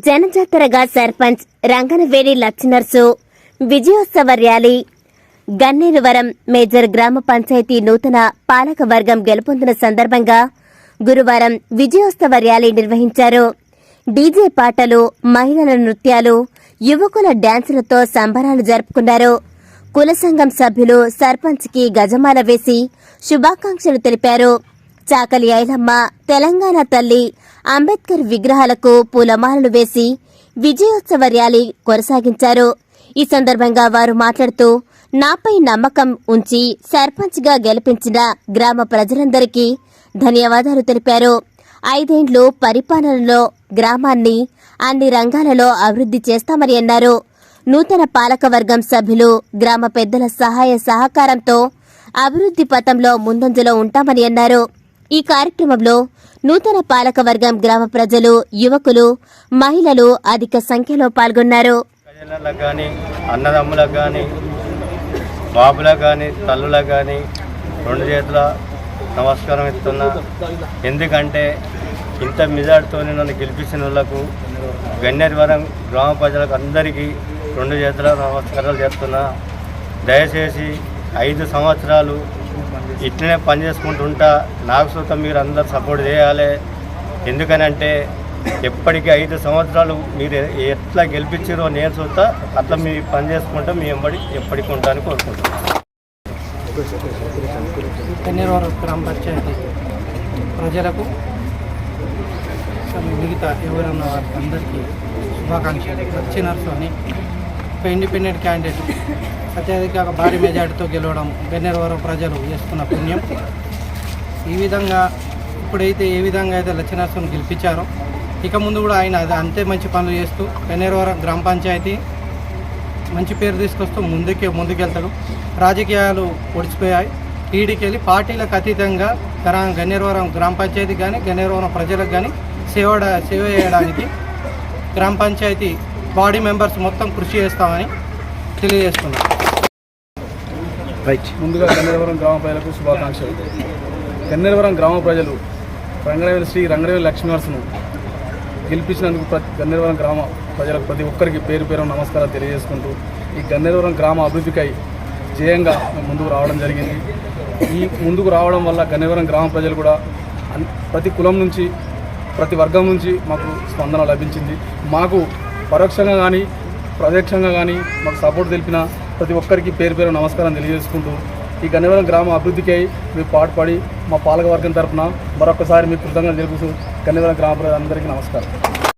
జనజాతరగా సర్పంచ్ రంగనవేలి లక్ష్మీనర్సు విజయోత్సవ rally. Ganneruvaram major గ్రామ పంచాయతీ నూతన పాలక వర్గం గెలుపొందిన సందర్భంగా గురువారం విజయోత్సవ ర్యాలీ నిర్వహించారు. డీజే పాటలు, మహిళల నృత్యాలు, యువకుల డ్యాన్సులతో సంబరాలు జరుపుకున్నారు. కుల సంఘం సభ్యులు సర్పంచ్కి గజమాల వేసి శుభాకాంక్షలు తెలిపారు. చాకలి ఐలమ్మ, తెలంగాణ తల్లి, అంబేద్కర్ విగ్రహాలకు పూలమాలలు వేసి విజయోత్సవ ర్యాలీ కొనసాగించారు. ఈ సందర్భంగా వారు మాట్లాడుతూ, నాపై నమ్మకం ఉంచి సర్పంచ్గా గెలిపించిన గ్రామ ప్రజలందరికీ ధన్యవాదాలు తెలిపారు. 5 ఏళ్లు పరిపాలనలో గ్రామాన్ని అన్ని రంగాలలో అభివృద్ధి చేస్తామని అన్నారు. నూతన పాలకవర్గం సభ్యులు గ్రామ పెద్దల సహాయ సహకారంతో అభివృద్ధి పథంలో ముందంజలో ఉంటామని అన్నారు. ఈ కార్యక్రమంలో నూతన పాలకవర్గం గ్రామ ప్రజలు, యువకులు, మహిళలు అధిక సంఖ్యలో పాల్గొన్నారు. ప్రజలకు కానీ, అన్నదమ్ములకు కానీ, బాబులకు కానీ, తల్లులకు కానీ 2 చేతుల నమస్కారం ఇస్తున్నా. ఎందుకంటే ఇంత మెజార్టీతో నన్ను గెలిపించిన వాళ్ళకు, గన్నేరువరం గ్రామ ప్రజలకు అందరికీ 2 చేతుల నమస్కారాలు చేస్తున్నా. దయచేసి 5 సంవత్సరాలు ఇట్లనే పనిచేసుకుంటుంటా. నాకు సుతం మీరు అందరు సపోర్ట్ చేయాలి. ఎందుకనంటే ఎప్పటికీ 5 సంవత్సరాలు మీరు ఎట్లా గెలిపించారో నేను చూస్తా, అట్లా మీ పని చేసుకుంటా మీ వెంబడి ఎప్పటికీ ఉంటానని కోరుకుంటున్నాను. గన్నేరువరం గ్రామ పంచాయతీ ప్రజలకు, మిగతా ఎవరన్నా వారికి అందరికీ శుభాకాంక్షలు. లక్ష్మీనర్సు అని ఒక ఇండిపెండెంట్ క్యాండిడేట్ అత్యధిక భారీ మెజార్టీతో గెలవడం గన్నేరువరం ప్రజలు చేస్తున్న పుణ్యం. ఈ విధంగా ఇప్పుడైతే ఏ విధంగా అయితే లక్ష్మీనర్సును గెలిపించారో ఇక ముందు కూడా ఆయన అంతే మంచి పనులు చేస్తూ గన్నేరువరం గ్రామ పంచాయతీ మంచి పేరు తీసుకొస్తూ ముందుకెళ్తాడు. రాజకీయాలు ఒడిచిపోయాయి. టీడీకి వెళ్ళి పార్టీలకు అతీతంగా గన్నేరువరం గ్రామ పంచాయతీ కానీ గన్నేరువరం ప్రజలకు కానీ సేవ చేయడానికి గ్రామ పంచాయతీ బాడీ మెంబర్స్ మొత్తం కృషి చేస్తామని తెలియజేస్తున్నాం. ముందుగా గన్నేరువరం గ్రామ ప్రజలకు శుభాకాంక్షలు. గన్నేరువరం గ్రామ ప్రజలు శ్రీ రంగనవేలి లక్ష్మీనర్సును గెలిపించినందుకు గన్నేరువరం గ్రామ ప్రజలకు ప్రతి ఒక్కరికి పేరు పేరు నమస్కారాలు తెలియజేసుకుంటూ, ఈ గన్నేరువరం గ్రామ అభివృద్ధికై జయంగా ముందుకు రావడం జరిగింది. ఈ ముందుకు రావడం వల్ల గన్నేరువరం గ్రామ ప్రజలు కూడా ప్రతి కులం నుంచి, ప్రతి వర్గం నుంచి మాకు స్పందన లభించింది. మాకు పరోక్షంగా కానీ ప్రత్యక్షంగా కానీ మాకు సపోర్ట్ తెలిపిన ప్రతి ఒక్కరికి పేరు పేరు నమస్కారం తెలియజేసుకుంటూ, ఈ గన్నేరువరం గ్రామ అభివృద్ధికై మీరు పాటుపడి మా పాలకవర్గం తరఫున మరొకసారి మీకు కృతజ్ఞతలు తెలుపుతూ గన్నేరువరం గ్రామ ప్రజలందరికీ నమస్కారం.